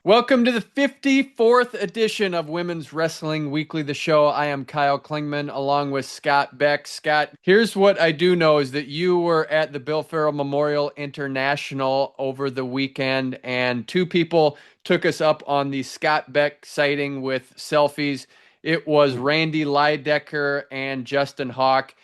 Welcome to the 54th edition of Women's Wrestling Weekly, the show. I am Kyle Klingman along with Scott Beck. Scott, here's what I do know is that you were at the Bill Farrell Memorial International over the weekend, and two people took us up on the Scott Beck sighting with selfies. It was Randy Leydecker and Justin Hawk.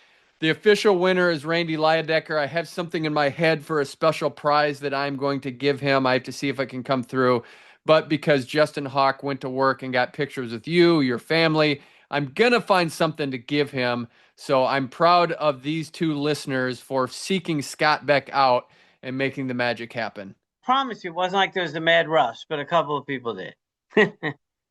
The official winner is Randy Leydecker. I have something in my head for a special prize that I'm going to give him. I have to see if I can come through. But because Justin Hawk went to work and got pictures with you, your family, I'm going to find something to give him. So I'm proud of these two listeners for seeking Scott Beck out and making the magic happen. Promise you, it wasn't like there was a mad rush, but a couple of people did.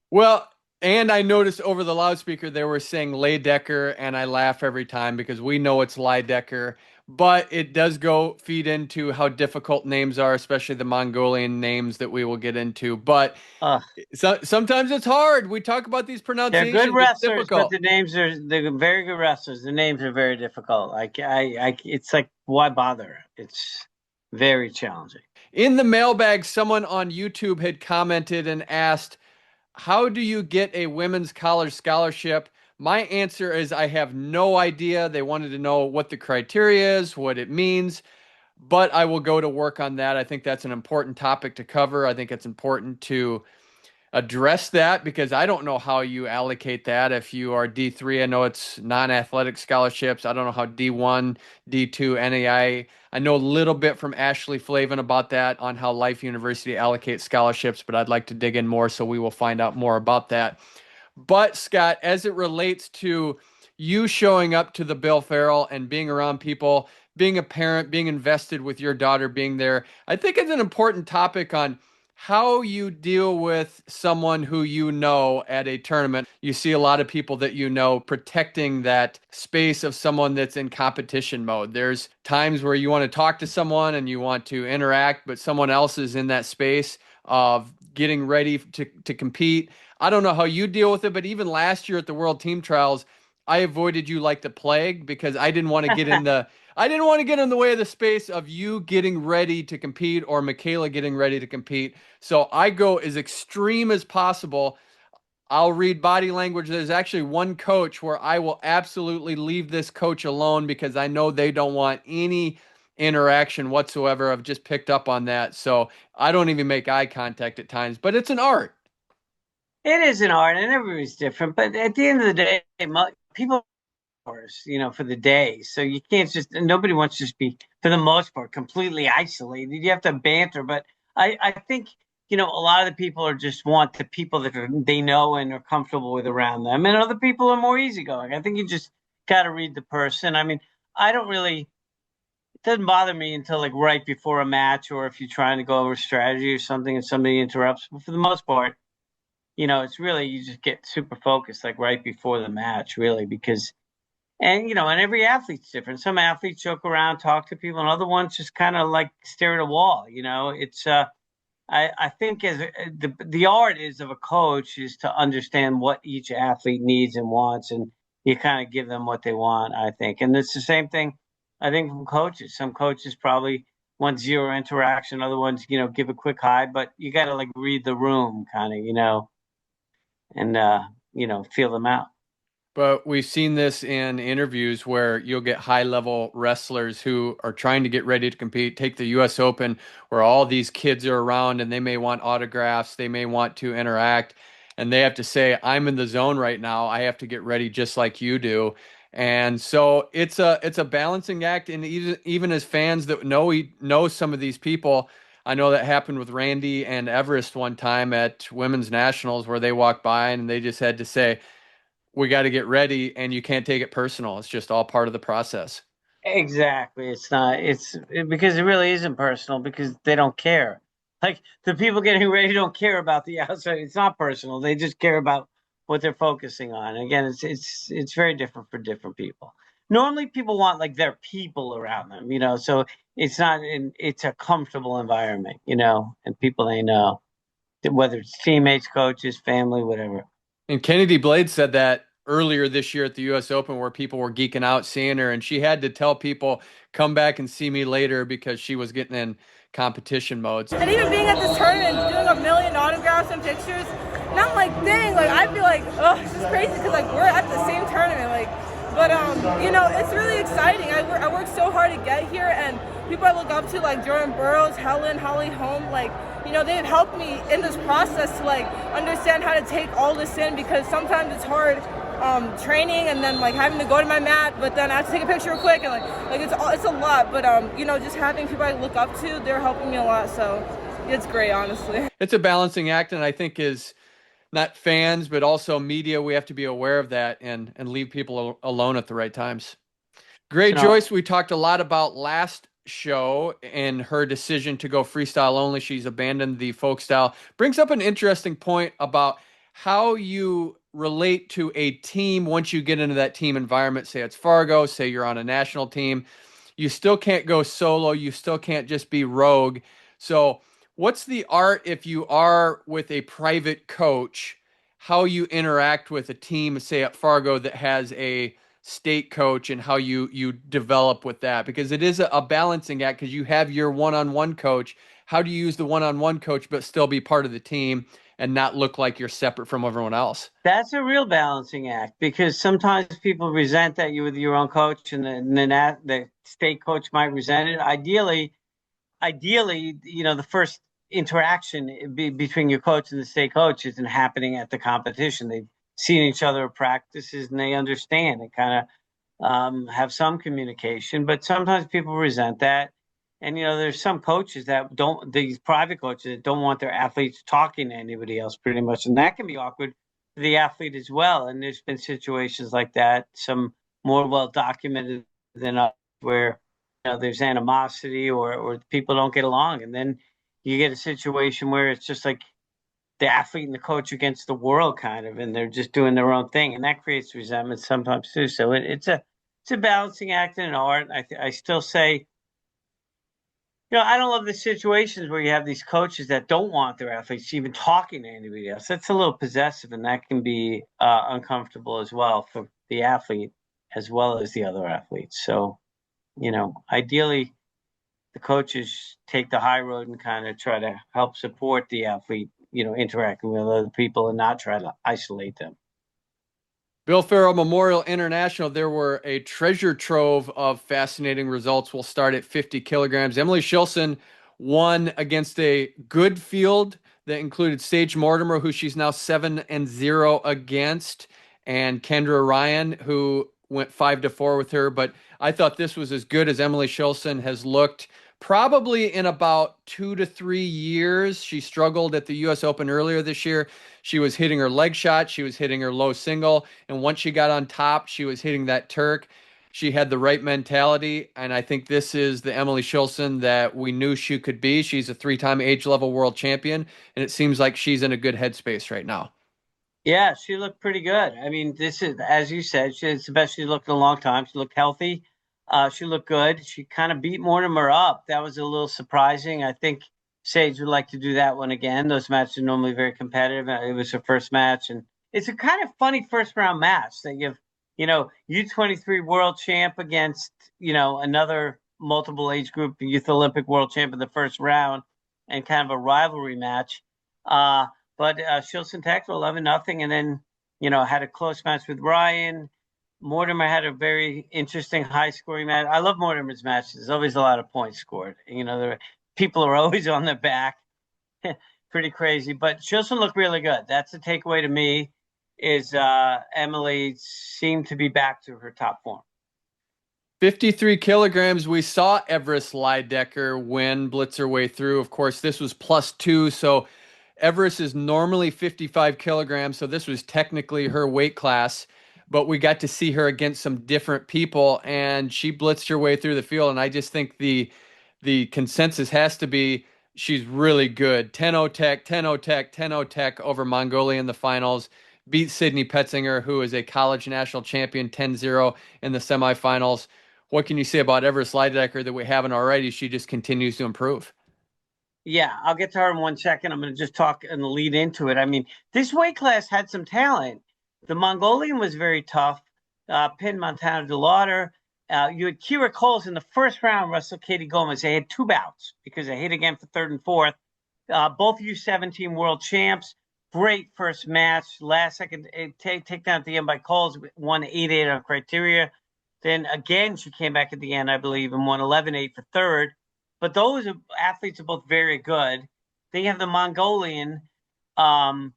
Well, and I noticed over the loudspeaker they were saying Leydecker, and I laugh every time because we know it's Leydecker. But it does go feed into how difficult names are, especially the Mongolian names that we will get into. But sometimes it's hard. We talk about these pronunciations. They're good wrestlers, but difficult. they're very good wrestlers. The names are very difficult. It's like, why bother? It's very challenging. In the mailbag, someone on YouTube had commented and asked, how do you get a women's college scholarship? My answer is I have no idea. They wanted to know what the criteria is, what it means, but I will go to work on that. I think that's an important topic to cover. I think it's important to address that because I don't know how you allocate that if you are D3. I know it's non-athletic scholarships. I don't know how D1, D2, NAI. I know a little bit from Ashley Flavin about that on how Life University allocates scholarships, but I'd like to dig in more, so we will find out more about that. But Scott, as it relates to you showing up to the Bill Farrell and being around people, being a parent, being invested with your daughter being there, I think it's an important topic on how you deal with someone who you know at a tournament. You see a lot of people that you know protecting that space of someone that's in competition mode. There's times where you want to talk to someone and you want to interact, but someone else is in that space of getting ready to compete. I don't know how you deal with it, but even last year at the World Team Trials, I avoided you like the plague because I didn't want to get in the way of the space of you getting ready to compete or Michaela getting ready to compete. So I go as extreme as possible. I'll read body language. There's actually one coach where I will absolutely leave this coach alone because I know they don't want any interaction whatsoever. I've just picked up on that. So I don't even make eye contact at times, but it's an art. It is an art, and everybody's different. But at the end of the day, people, for the day. So you can't nobody wants to just be, for the most part, completely isolated. You have to banter. But I think, a lot of the people just want the people that they know and are comfortable with around them. And other people are more easygoing. I think you just got to read the person. I mean, it doesn't bother me until like right before a match or if you're trying to go over strategy or something and somebody interrupts. But for the most part, it's really, you just get super focused like right before the match, really, because, and every athlete's different. Some athletes joke around, talk to people, and other ones just kind of like stare at a wall. It's, I think as the art is of a coach is to understand what each athlete needs and wants, and you kind of give them what they want, I think. And it's the same thing, I think, from coaches. Some coaches probably want zero interaction. Other ones, give a quick hi, but you got to like read the room kind of, and feel them out. But we've seen this in interviews where you'll get high-level wrestlers who are trying to get ready to compete. Take the U.S. Open, where all these kids are around and they may want autographs, they may want to interact, and they have to say, "I'm in the zone right now. I have to get ready just like you do." And so it's a balancing act. And even as fans that know some of these people, I know that happened with Randy and Everest one time at Women's Nationals, where they walked by and they just had to say, we got to get ready, and you can't take it personal. It's just all part of the process. Exactly. It's not. Because it really isn't personal because they don't care. Like the people getting ready don't care about the outside. It's not personal. They just care about what they're focusing on. Again, it's very different for different people. Normally, people want like their people around them, So it's a comfortable environment, and people they know, whether it's teammates, coaches, family, whatever. And Kennedy Blade said that earlier this year at the U.S. Open, where people were geeking out seeing her, and she had to tell people, come back and see me later, because she was getting in competition modes. And even being at this tournament, doing a million autographs saw some pictures, and I'm like, dang, like I feel like, oh, this is crazy because like we're at the same tournament, like. But you know, it's really exciting. I work so hard to get here, and people I look up to like Jordan Burroughs, Helen, Holly Holm, like, you know, they've helped me in this process to like understand how to take all this in, because sometimes it's hard training and then like having to go to my mat, but then I have to take a picture real quick, and like it's a lot. But you know, just having people I look up to, they're helping me a lot. So it's great, honestly. It's a balancing act, and I think is not fans, but also media, we have to be aware of that and leave people alone at the right times. Great, Joyce. We talked a lot about last show and her decision to go freestyle only. She's abandoned the folk style. Brings up an interesting point about how you relate to a team once you get into that team environment. Say it's Fargo, say you're on a national team. You still can't go solo. You still can't just be rogue. So what's the art if you are with a private coach, how you interact with a team, say at Fargo, that has a state coach, and how you develop with that? Because it is a balancing act, because you have your one-on-one coach. How do you use the one-on-one coach but still be part of the team and not look like you're separate from everyone else? That's a real balancing act, because sometimes people resent that you're with your own coach, and then the state coach might resent it. Ideally, you know, the first interaction between your coach and the state coach isn't happening at the competition. They've seen each other at practices and they understand and kind of have some communication. But sometimes people resent that. And, you know, there's some coaches that don't, these private coaches that don't want their athletes talking to anybody else pretty much. And that can be awkward for the athlete as well. And there's been situations like that, some more well documented than others, where, you know, there's animosity or people don't get along. And then you get a situation where it's just like the athlete and the coach against the world kind of, and they're just doing their own thing. And that creates resentment sometimes too. So it's a balancing act and an art. I still say, you know, I don't love the situations where you have these coaches that don't want their athletes even talking to anybody else. That's a little possessive, and that can be uncomfortable as well for the athlete as well as the other athletes. So, you know, ideally, the coaches take the high road and kind of try to help support the athlete, you know, interacting with other people and not try to isolate them. Bill Farrell Memorial International, there were a treasure trove of fascinating results. We'll start at 50 kilograms. Emily Shilson won against a good field that included Sage Mortimer, who she's now 7-0 against, and Kendra Ryan, who went 5-4 with her. But I thought this was as good as Emily Shilson has looked probably in about 2 to 3 years. She struggled at the U.S. Open earlier this year. She was hitting her leg shot. She was hitting her low single. And once she got on top, she was hitting that Turk. She had the right mentality. And I think this is the Emily Shilson that we knew she could be. She's a 3-time age level world champion. And it seems like she's in a good headspace right now. Yeah, she looked pretty good. I mean, this is, as you said, it's the best she's looked in a long time. She looked healthy. She looked good. She kind of beat Mortimer up. That was a little surprising. I think Sage would like to do that one again. Those matches are normally very competitive. It was her first match, and it's a kind of funny first round match that you know, U23 world champ against, you know, another multiple age group youth Olympic world champ in the first round, and kind of a rivalry match. But Shilson Tech 11-0, and then, you know, had a close match with Ryan. Mortimer had a very interesting high scoring match. I love Mortimer's matches. There's always a lot of points scored. You know, people are always on their back. Pretty crazy. But Shilson looked really good. That's the takeaway to me, is Emily seemed to be back to her top form. 53 kilograms, we saw Everest Leydecker blitz her way through. Of course, this was +2, so Everest is normally 55 kilograms, so this was technically her weight class. But we got to see her against some different people, and she blitzed her way through the field. And I just think the consensus has to be she's really good. 10-0 tech, 10-0 tech, 10-0 tech over Mongolia in the finals. Beat Sydney Petzinger, who is a college national champion, 10-0 in the semifinals. What can you say about Everest Leydecker that we haven't already? She just continues to improve. Yeah, I'll get to her in 1 second. I'm going to just talk and lead into it. I mean, this weight class had some talent. The Mongolian was very tough. Pinned Montana DeLauder. You had Kaura Coles in the first round, wrestled Katie Gomez. They had 2 bouts because they hit again for third and fourth. both U17 world champs. Great first match. Last second take down at the end by Coles, won 8-8 on criteria. Then again, she came back at the end, I believe, and won 11-8 for third. But those athletes are both very good. Then you have the Mongolian, and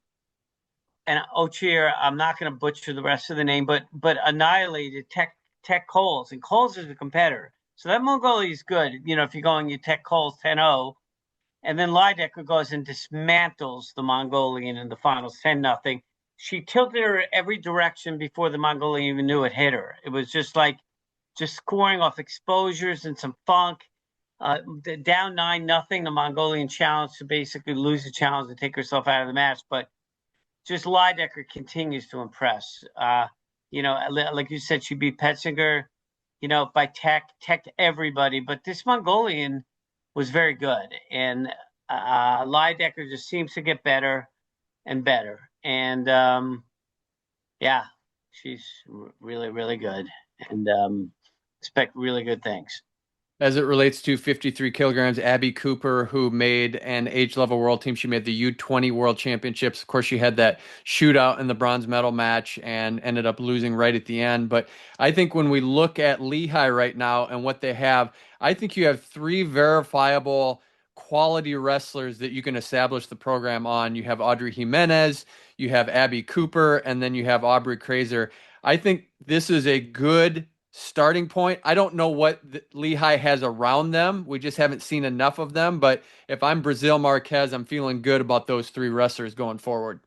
Ochir, I'm not going to butcher the rest of the name, but annihilated Tech Coles. And Coles is a competitor. So that Mongolia is good. If you're going, you Tech Coles 10-0. And then Leydecker goes and dismantles the Mongolian in the finals 10-0. She tilted her every direction before the Mongolian even knew it hit her. It was just scoring off exposures and some funk. Down 9-0, the Mongolian challenged to basically lose the challenge and take herself out of the match. But just Leydecker continues to impress. Like you said, she beat Petzinger, by tech everybody. But this Mongolian was very good. And Leydecker just seems to get better and better. And, she's really, really good. And expect really good things. As it relates to 53 kilograms, Abby Cooper, who made an age-level world team, she made the U20 World Championships. Of course, she had that shootout in the bronze medal match and ended up losing right at the end. But I think when we look at Lehigh right now and what they have, I think you have 3 verifiable quality wrestlers that you can establish the program on. You have Audrey Jimenez, you have Abby Cooper, and then you have Aubre Krazer. I think this is a good starting point. I don't know what Lehigh has around them. We just haven't seen enough of them. But if I'm Brazil Marquez, I'm feeling good about those 3 wrestlers going forward.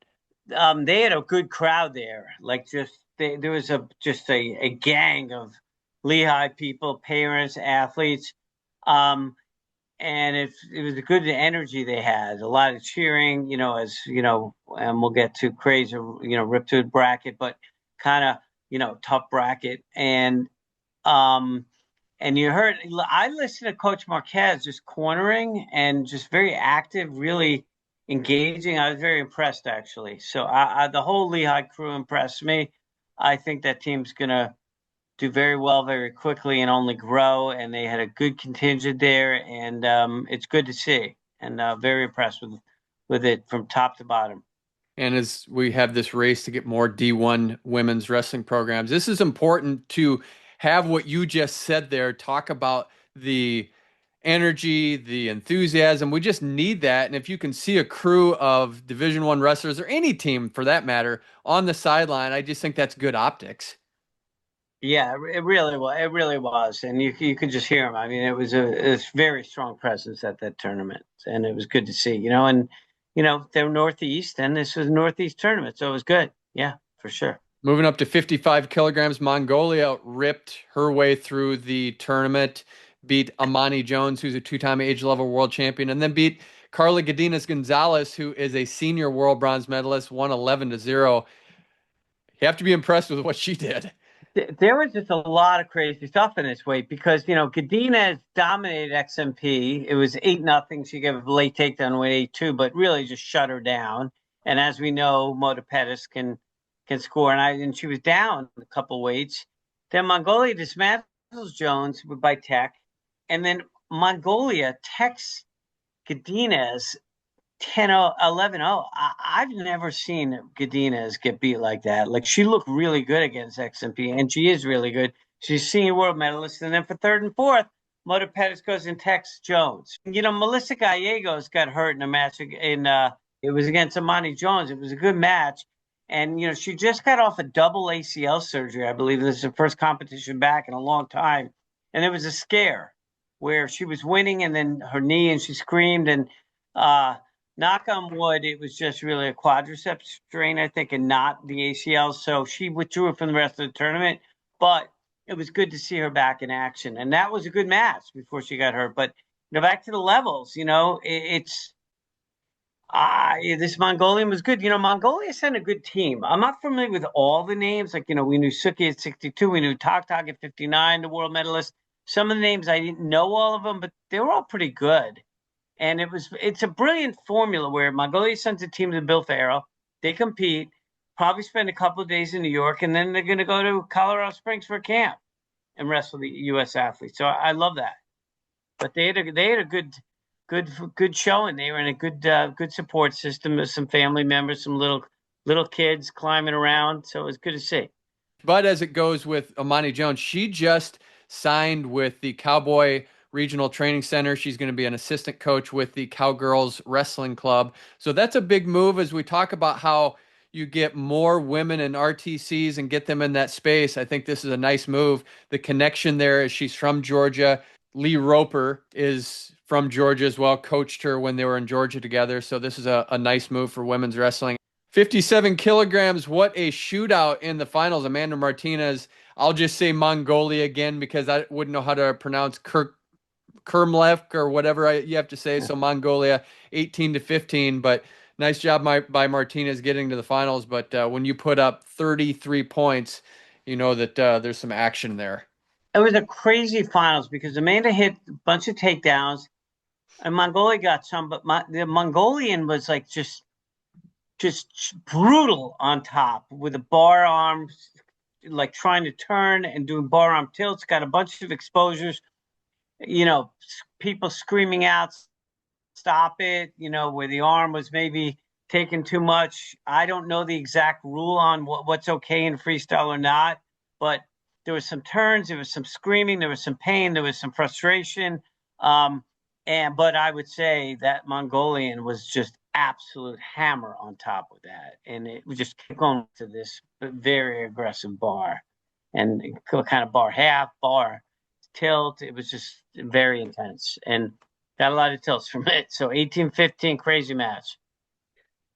They had a good crowd there. There was a gang of Lehigh people, parents, athletes, and it was a good energy they had. A lot of cheering, and we'll get to Krazer, ripped to the bracket, but kind of tough bracket. And you heard, I listened to Coach Marquez just cornering and just very active, really engaging. I was very impressed, actually. So the whole Lehigh crew impressed me. I think that team's going to do very well very quickly and only grow. And they had a good contingent there. And it's good to see. And very impressed with it from top to bottom. And as we have this race to get more D1 women's wrestling programs, this is important to have what you just said there, talk about the energy, the enthusiasm. We just need that. And if you can see a crew of Division I wrestlers, or any team for that matter, on the sideline, I just think that's good optics. Yeah, it really was. It really was. And you could just hear them. I mean, it was a very strong presence at that tournament. And it was good to see, and they're Northeast, and this was a Northeast tournament. So it was good. Yeah, for sure. Moving up to 55 kilograms, Mongolia ripped her way through the tournament, beat Amani Jones, who's a 2-time age-level world champion, and then beat Carla Godinez-Gonzalez, who is a senior world bronze medalist, won 11-0. You have to be impressed with what she did. There was just a lot of crazy stuff in this weight because, Godinez dominated XMP. It was 8-0. She gave a late takedown with 8-2, but really just shut her down. And as we know, Mota Pettis can score, and she was down a couple weights. Then Mongolia dismantles Jones by tech, and then Mongolia techs Godinez 10-0, 11-0. I've never seen Godinez get beat like that. Like, she looked really good against XMP, and she is really good. She's senior world medalist, and then for third and fourth, Mota Pettis goes and techs Jones. Melissa Gallegos got hurt in a match it was against Amani Jones. It was a good match. And, she just got off a double ACL surgery. I believe this is her first competition back in a long time. And it was a scare where she was winning and then her knee, and she screamed. And knock on wood, it was just really a quadriceps strain, I think, and not the ACL. So she withdrew from the rest of the tournament. But it was good to see her back in action. And that was a good match before she got hurt. But back to the levels, it's... this Mongolian was good. Mongolia sent a good team. I'm not familiar with all the names. Like, we knew Suki at 62. We knew Tok at 59, the world medalist. Some of the names, I didn't know all of them, but they were all pretty good. And it's a brilliant formula where Mongolia sends a team to Bill Farrell. They compete, probably spend a couple of days in New York, and then they're going to go to Colorado Springs for a camp and wrestle the U.S. athletes. So I love that. But they had a good good showing. They were in a good support system. There's some family members, some little kids climbing around. So it was good to see. But as it goes with Amani Jones, she just signed with the Cowboy Regional Training Center. She's going to be an assistant coach with the Cowgirls Wrestling Club. So that's a big move as we talk about how you get more women in RTCs and get them in that space. I think this is a nice move. The connection there is she's from Georgia. Lee Roper is from Georgia as well, coached her when they were in Georgia together. So this is a nice move for women's wrestling. 57 kilograms. What a shootout in the finals. Amanda Martinez. I'll just say Mongolia again because I wouldn't know how to pronounce Kermlef or whatever you have to say. So Mongolia 18-15. But nice job by Martinez getting to the finals. But when you put up 33 points, you know that there's some action there. It was a crazy finals because Amanda hit a bunch of takedowns and Mongolia got some, but the Mongolian was like just brutal on top with the bar arms, like trying to turn and doing bar arm tilts. Got a bunch of exposures, people screaming out, stop it, where the arm was maybe taking too much. I don't know the exact rule on what's okay in freestyle or not, but there was some turns, there was some screaming, there was some pain, there was some frustration. But I would say that Mongolian was just absolute hammer on top of that. And it was just kept going to this very aggressive bar and kind of bar half, bar tilt. It was just very intense and got a lot of tilts from it. So 18-15, crazy match.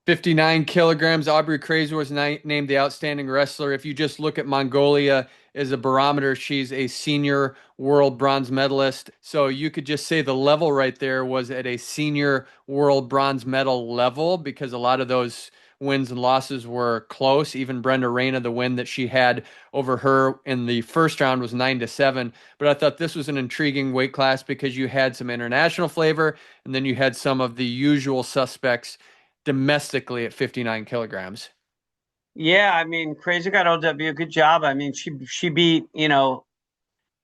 59 kilograms. Aubre Krazer was named the outstanding wrestler. If you just look at Mongolia as a barometer, she's a senior world bronze medalist. So you could just say the level right there was at a senior world bronze medal level because a lot of those wins and losses were close. Even Brenda Reyna, the win that she had over her in the first round was 9-7. But I thought this was an intriguing weight class because you had some international flavor and then you had some of the usual suspects domestically at 59 kilograms. Yeah, I mean, Krazer got OW. Good job. I mean, she beat,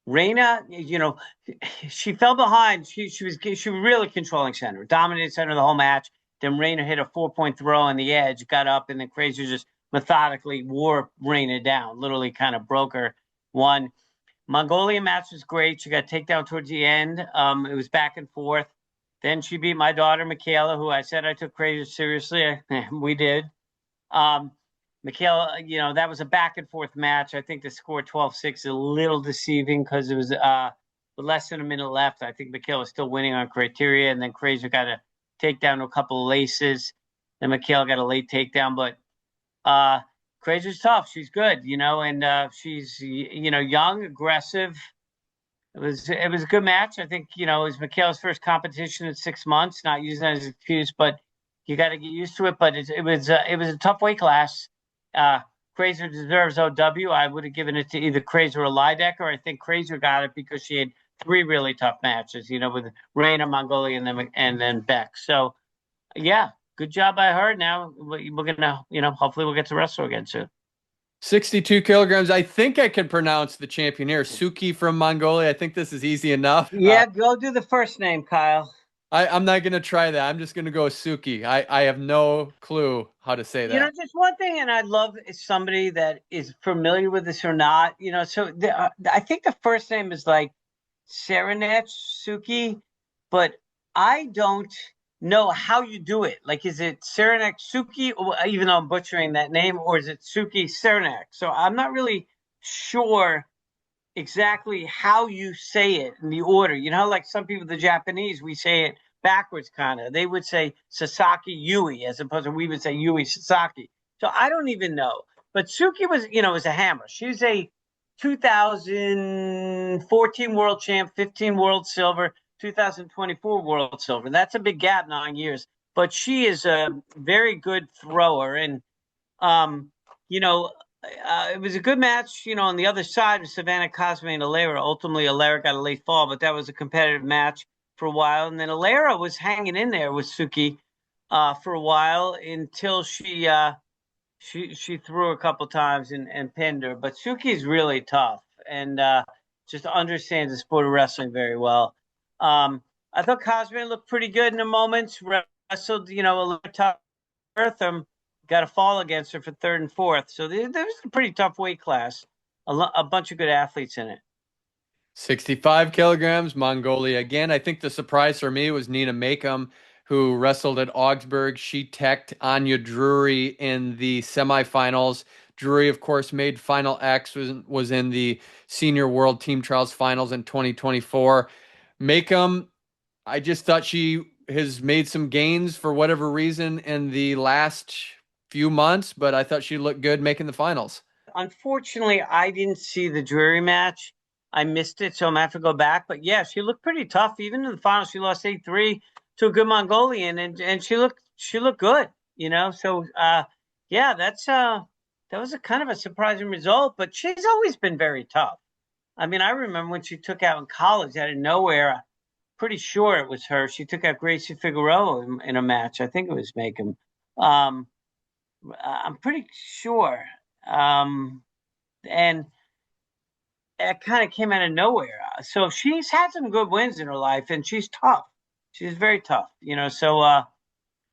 Reyna, she fell behind. She was really controlling center, dominated center the whole match. Then Reyna hit a 4-point throw on the edge, got up, and then Krazer just methodically wore Reyna down, literally kind of broke her. Won. Mongolian match was great. She got takedown towards the end. It was back and forth. Then she beat my daughter, Michaela, who I said I took Krazer seriously. We did. Michaela, that was a back and forth match. I think the score 12-6 is a little deceiving because it was less than a minute left. I think Michaela was still winning on criteria, and then Krazer got a takedown to a couple of laces. Then Michaela got a late takedown, but Krazer's tough. She's good, and she's young, aggressive. It was a good match. I think, it was Michaela's first competition in 6 months, not using that as an excuse, but you got to get used to it. But it was a tough weight class. Krazer deserves OW. I would have given it to either Krazer or Leydecker. I think Krazer got it because she had 3 really tough matches, with Reyna, Mongolia, and then Beck. So, yeah, good job by her. Now we're going to, hopefully we'll get to wrestle again soon. 62 kilograms. I think I can pronounce the champion here. Suki from Mongolia. I think this is easy enough. Yeah, go do the first name, Kyle. I'm not going to try that. I'm just going to go Suki. I have no clue how to say that. Just one thing, and I'd love is somebody that is familiar with this or not. So I think the first name is like Serenech Suki, but I don't know how you do it. Like, is it Serenech Suki, even though I'm butchering that name, or is it Suki Serenech? So I'm not really sure exactly how you say it in the order. Like some people, the Japanese, we say it backwards kind of. They would say Sasaki Yui as opposed to we would say Yui Sasaki. So I don't even know. But Suki was a hammer. She's a 2014 world champ, 15 world silver, 2024 world silver. That's a big gap, 9 years. But she is a very good thrower. And, it was a good match, on the other side of Savannah Cosme and Alera. Ultimately, Alera got a late fall, but that was a competitive match for a while. And then Alera was hanging in there with Suki for a while until she threw a couple times and pinned her. But Suki's really tough and just understands the sport of wrestling very well. I thought Cosman looked pretty good in the moments. Wrestled, a little tough. Eartham got a fall against her for third and fourth. So there was a pretty tough weight class. A bunch of good athletes in it. 65 kilograms, Mongolia again. I think the surprise for me was Nina Makem, who wrestled at Augsburg. She teched Anya Drury in the semifinals. Drury, of course, made Final X, was in the Senior World Team Trials Finals in 2024. Makem, I just thought she has made some gains for whatever reason in the last few months, but I thought she looked good making the finals. Unfortunately, I didn't see the Drury match. I missed it, so I'm gonna have to go back. But yeah, she looked pretty tough. Even in the final, she lost 8-3 to a good Mongolian, and she looked good. So yeah, that was a kind of a surprising result. But she's always been very tough. I mean, I remember when she took out in college out of nowhere. Pretty sure it was her. She took out Gracie Figueroa in a match. I think it was Makem. Um, I'm pretty sure. And it kind of came out of nowhere. So she's had some good wins in her life, and she's tough. She's very tough, So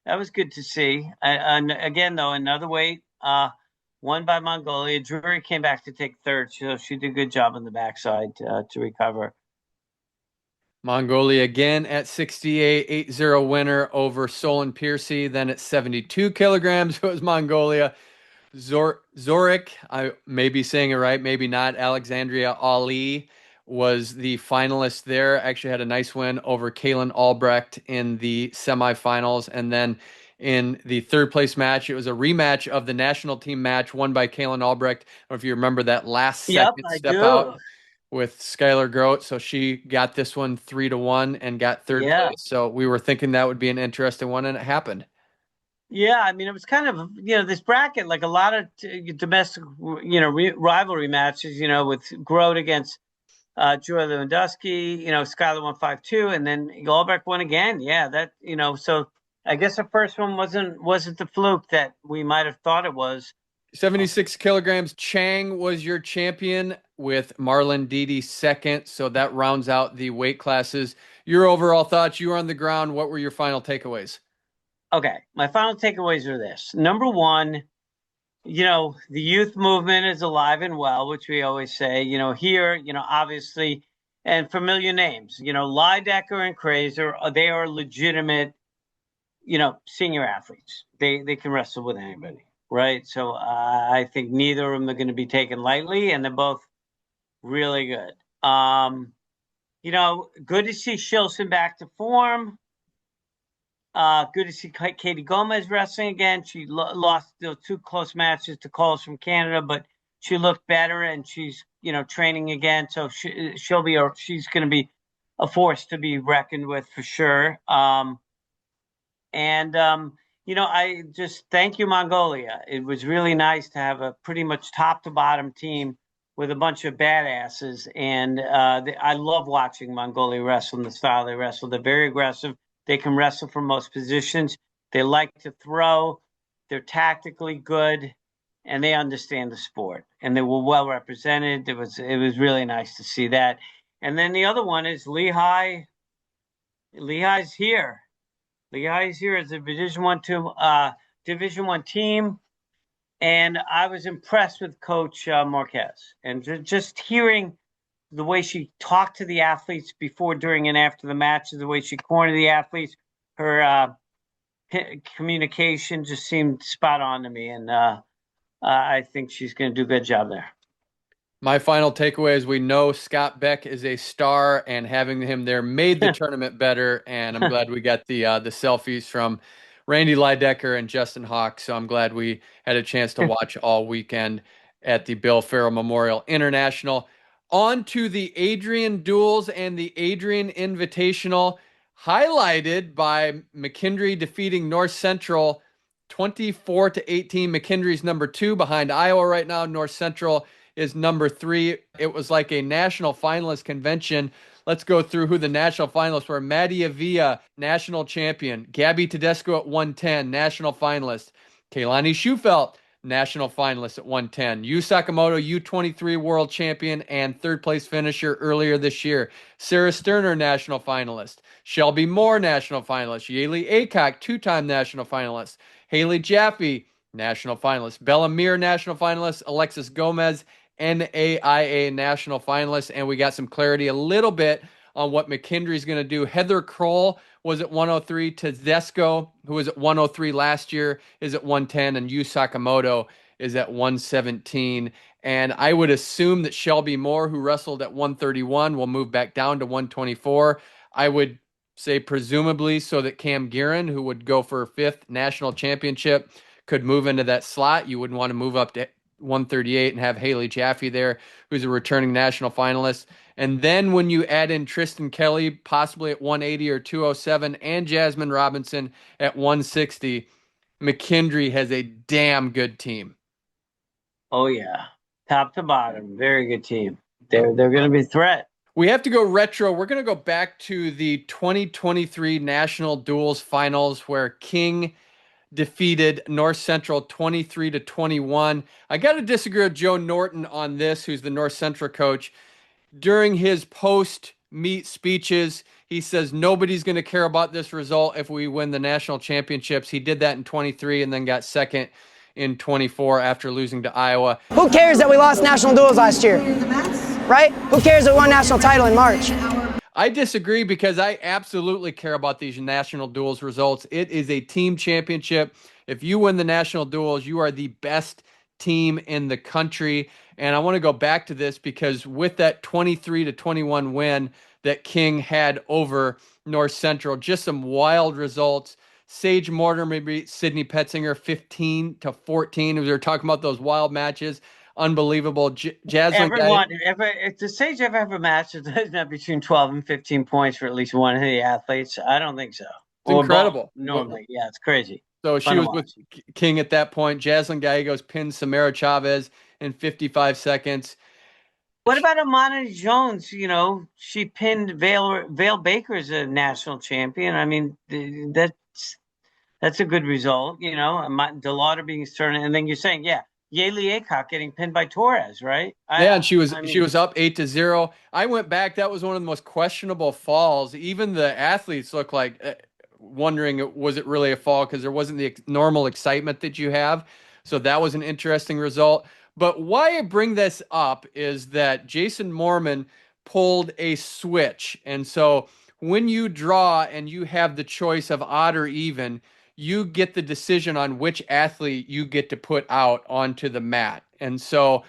that was good to see. And again, though, another weight, won by Mongolia. Drury came back to take third, so she did a good job on the backside to recover. Mongolia again at 68, 8-0 winner over Solon Piercy. Then at 72 kilograms, it was Mongolia. Zorik, I may be saying it right, maybe not. Alexandria Ali was the finalist there. Actually had a nice win over Kaylin Albrecht in the semifinals. And then in the third place match, it was a rematch of the national team match won by Kaylin Albrecht. I don't know if you remember that last second step out with Skylar Grote. So she got this one 3-1 and got third place. So we were thinking that would be an interesting one, and it happened. Yeah, I mean, it was kind of, this bracket, like a lot of domestic, rivalry matches, with Grote against Joy Lewandowski, Skylar won 5-2, and then Albrecht won again. Yeah, that, so I guess the first one wasn't the fluke that we might have thought it was. 76 kilograms. Chang was your champion with Marlon Dede second. So that rounds out the weight classes. Your overall thoughts, you were on the ground. What were your final takeaways? Okay. My final takeaways are this. Number one, the youth movement is alive and well, which we always say, here, obviously, and familiar names, Leydecker and Krazer, they are legitimate, senior athletes. They can wrestle with anybody. Right. So I think neither of them are going to be taken lightly, and they're both really good. Good to see Shilson back to form. Good to see Katie Gomez wrestling again. She lost those two close matches to Coles from Canada, but she looked better, and she's, training again. So she's going to be a force to be reckoned with for sure. I just thank you, Mongolia. It was really nice to have a pretty much top to bottom team with a bunch of badasses. And I love watching Mongolia wrestle in the style they wrestle. They're very aggressive. They can wrestle from most positions. They like to throw. They're tactically good, and they understand the sport. And they were well represented. It was really nice to see that. And then the other one is Lehigh. Lehigh's here. Lehigh is here as a Division I team, and I was impressed with Coach Marquez. And just hearing the way she talked to the athletes before, during, and after the matches, the way she cornered the athletes, her communication just seemed spot on to me, and I think she's going to do a good job there. My final takeaway is we know Scott Beck is a star, and having him there made the tournament better. And I'm glad we got the selfies from Randy Leydecker and Justin Hawk. So I'm glad we had a chance to watch all weekend at the Bill Farrell Memorial International. On to the Adrian duels and the Adrian Invitational, highlighted by McKendree defeating North Central 24-18. McKendree's number 2 behind Iowa right now. North Central is number 3. It was like a national finalist convention. Let's go through who the national finalists were. Maddie Avila, national champion. Gabby Tedesco at 110, national finalist. Kaylani Schufelt, national finalist at 110. Yu Sakamoto, U23 world champion and third place finisher earlier this year. Sarah Sterner, national finalist. Shelby Moore, national finalist. Yaylee Aycock, two-time national finalist. Haley Jaffe, national finalist. Bella Meir, national finalist. Alexis Gomez, NAIA national finalist. And we got some clarity a little bit on what McKendree is going to do. Heather Kroll was at 103. Tedesco, who was at 103 last year, is at 110. And Yu Sakamoto is at 117. And I would assume that Shelby Moore, who wrestled at 131, will move back down to 124. I would say presumably so that Cam Guerin, who would go for a fifth national championship, could move into that slot. You wouldn't want to move up to 138 and have Haley Jaffe there, who's a returning national finalist. And then when you add in Tristan Kelly, possibly at 180 or 207, and Jasmine Robinson at 160, McKendree has a damn good team. Oh, yeah. Top to bottom. Very good team. They're going to be a threat. We have to go retro. We're going to go back to the 2023 National Duels Finals where King defeated North Central 23-21. I got to disagree with Joe Norton on this, who's the North Central coach. During his post-meet speeches, he says nobody's going to care about this result if we win the national championships. He did that in 23 and then got second in 24 after losing to Iowa. Who cares that we lost national duels last year? Right? Who cares that we won national title in March? I disagree because I absolutely care about these national duels results. It is a team championship. If you win the national duels, you are the best team in the country. And I want to go back to this because with that 23-21 win that King had over North Central, just some wild results. Sage Mortimer beat Sydney Petzinger 15-14. We were talking about those wild matches. Unbelievable. If the Sage ever matched, it doesn't have between 12 and 15 points for at least one of the athletes. I don't think so. It's incredible. Normally, yeah, it's crazy. So she was with King at that point. Jaslyn Gallegos pinned Samara Chavez in 55 seconds. What about Amani Jones? You know, she pinned Vale Baker as a national champion. I mean, that's a good result. You know, DeLauder being stern, and then you're saying, yeah, Yaylee Aycock getting pinned by Torres, right? And she was up 8-0. I went back. That was one of the most questionable falls. Even the athletes looked like wondering, was it really a fall? Because there wasn't the normal excitement that you have. So that was an interesting result. But why I bring this up is that Jason Mormon pulled a switch. And so when you draw and you have the choice of odd or even, you get the decision on which athlete you get to put out onto the mat. And so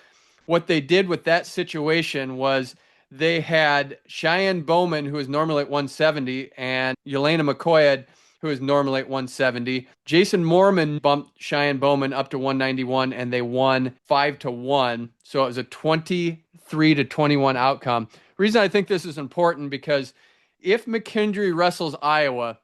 what they did with that situation was they had Cheyenne Bowman, who is normally at 170, and Yelena McCoy, who is normally at 170. Jason Mormon bumped Cheyenne Bowman up to 191, and they won 5-1. So it was a 23-21 outcome. The reason I think this is important because if McKendree wrestles Iowa,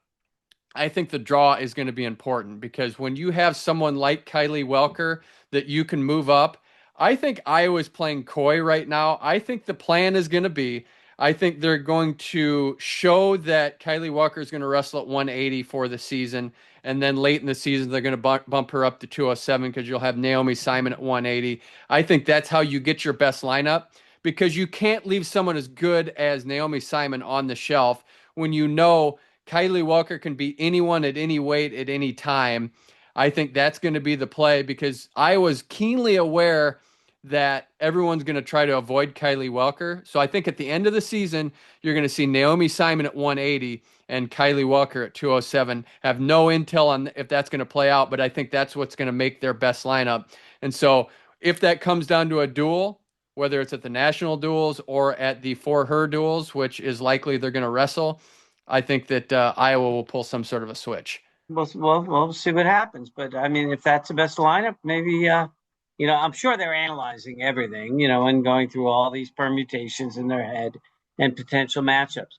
I think the draw is going to be important because when you have someone like Kylie Welker that you can move up, I think Iowa's playing coy right now. I think the plan is going to be, I think they're going to show that Kylie Welker is going to wrestle at 180 for the season. And then late in the season, they're going to bump her up to 207 because you'll have Naomi Simon at 180. I think that's how you get your best lineup because you can't leave someone as good as Naomi Simon on the shelf when you know Kylie Welker can beat anyone at any weight at any time. I think that's going to be the play because I was keenly aware that everyone's going to try to avoid Kylie Welker. So I think at the end of the season, you're going to see Naomi Simon at 180 and Kylie Welker at 207. Have no intel on if that's going to play out, but I think that's what's going to make their best lineup. And so if that comes down to a duel, whether it's at the national duels or at the For Her duels, which is likely they're going to wrestle, I think that Iowa will pull some sort of a switch. We'll see what happens. But, I mean, if that's the best lineup, maybe, I'm sure they're analyzing everything, and going through all these permutations in their head and potential matchups.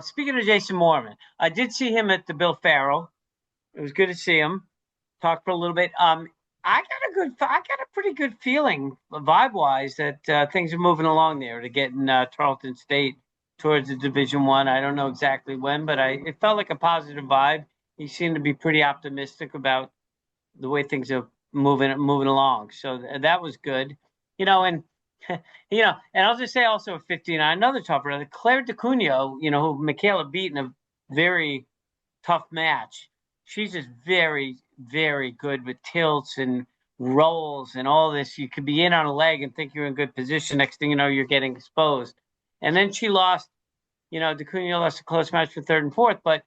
Speaking of Jason Mormon, I did see him at the Bill Farrell. It was good to see him. Talk for a little bit. I got a pretty good feeling, vibe-wise, that things are moving along there to getting Tarleton State towards the Division I. I don't know exactly when, but it felt like a positive vibe. He seemed to be pretty optimistic about the way things are moving along. So that was good, and and I'll just say also at 59, another tough brother, Claire DeCunio, who Michaela beat in a very tough match. She's just very, very good with tilts and rolls and all this. You could be in on a leg and think you're in good position. Next thing you know, you're getting exposed. And then she lost, DeCunio lost a close match for third and fourth, but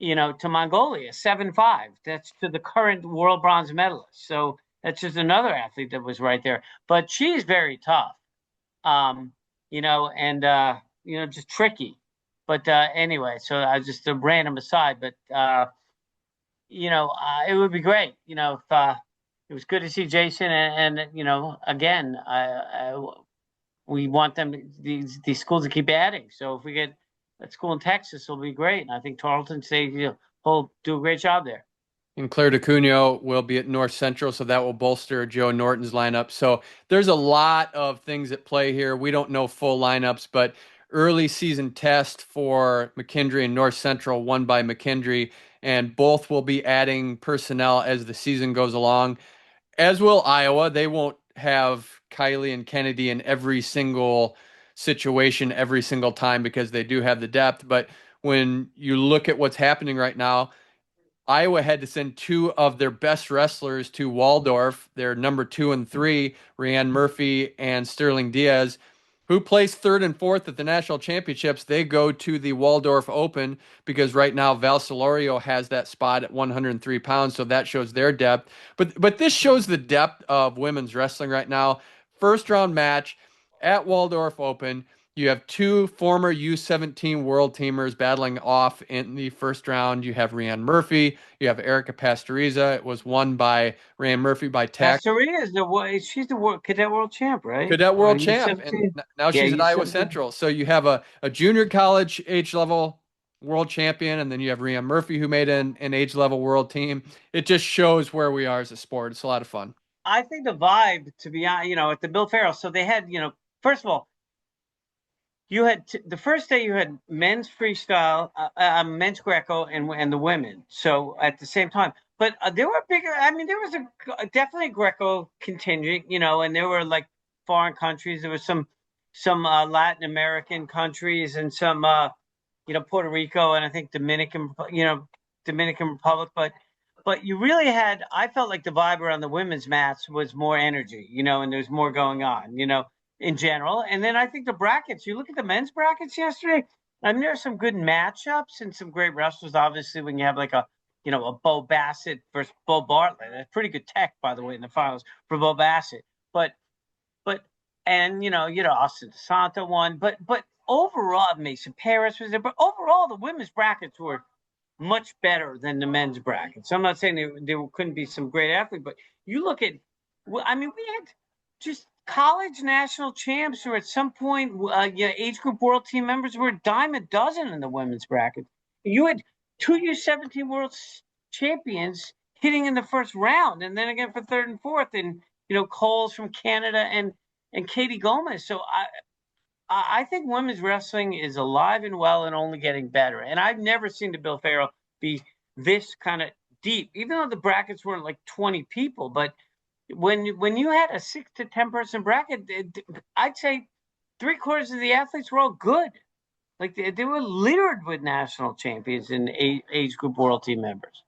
to Mongolia, 7-5. That's to the current world bronze medalist. So that's just another athlete that was right there. But she's very tough, and just tricky. But anyway, so I just a random aside. But it would be great, if it was good to see Jason, and again, we want them these schools to keep adding. So if we get that school in Texas, it'll be great. And I think Tarleton State will do a great job there. And Claire DeCunio will be at North Central, so that will bolster Joe Norton's lineup. So there's a lot of things at play here. We don't know full lineups, but early season test for McKendree and North Central won by McKendree, and both will be adding personnel as the season goes along, as will Iowa. They won't have Kylie and Kennedy in every single situation every single time because they do have the depth. But when you look at what's happening right now, Iowa had to send two of their best wrestlers to Waldorf, their number 2 and 3, Rhianne Murphy and Sterling Diaz, who placed third and fourth at the national championships. They go to the Waldorf Open because right now Val Solorio has that spot at 103 pounds, so that shows their depth. But this shows the depth of women's wrestling right now. First round match at Waldorf Open. You have two former U17 world teamers battling off in the first round. You have Rhianne Murphy. You have Erica Pastoriza. It was won by Rhianne Murphy by tech. Pastoriza she's the cadet world champ, right? Cadet world champ. And now she's at Iowa Central. So you have a junior college age level world champion, and then you have Rhianne Murphy who made an age level world team. It just shows where we are as a sport. It's a lot of fun. I think the vibe, to be honest, at the Bill Farrell, so they had, first of all, you had the first day you had men's freestyle, men's Greco, and the women. So at the same time, but there were bigger. I mean, there was definitely a Greco contingent, and there were like foreign countries. There was some Latin American countries and some Puerto Rico and I think Dominican Republic. But you really had. I felt like the vibe around the women's mats was more energy, and there's more going on, in general. And then I think the brackets, you look at the men's brackets yesterday, I mean, there are some good matchups and some great wrestlers. Obviously, when you have like a Bo Bassett versus Bo Bartlett, that's pretty good tech, by the way, in the finals for Bo Bassett. But Austin DeSanto won. But overall, Mason Paris was there. But overall, the women's brackets were much better than the men's brackets. So I'm not saying there couldn't be some great athletes, but you look at, I mean, we had just college national champs who at some point, age group world team members were a dime a dozen in the women's bracket. You had two U17 world champions hitting in the first round, and then again for third and fourth, and Coles from Canada and Katie Gomez. So I think women's wrestling is alive and well and only getting better. And I've never seen the Bill Farrell be this kind of deep, even though the brackets weren't like 20 people, but when you had a 6 to 10 person bracket, I'd say 3/4 of the athletes were all good. Like they were littered with national champions and age group world team members.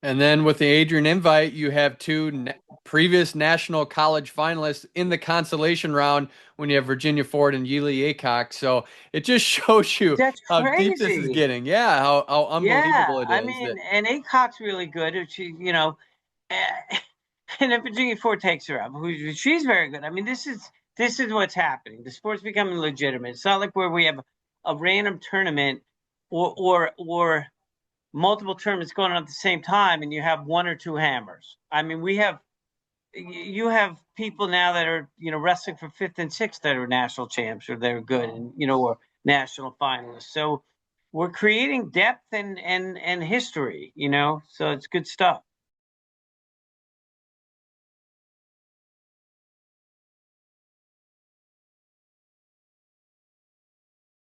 And then with the Adrian Invite, you have two previous national college finalists in the consolation round when you have Virginia Ford and Yealy Aycock. So it just shows you how deep this is getting. Yeah, how unbelievable it is. I mean, and Aycock's really good. She, and then Virginia Ford takes her up. She's very good. I mean, this is what's happening. The sport's becoming legitimate. It's not like where we have a random tournament or multiple tournaments going on at the same time, and you have one or two hammers. I mean, you have people now that are wrestling for 5th and 6th that are national champs or they're good and or national finalists. So we're creating depth and history. So it's good stuff.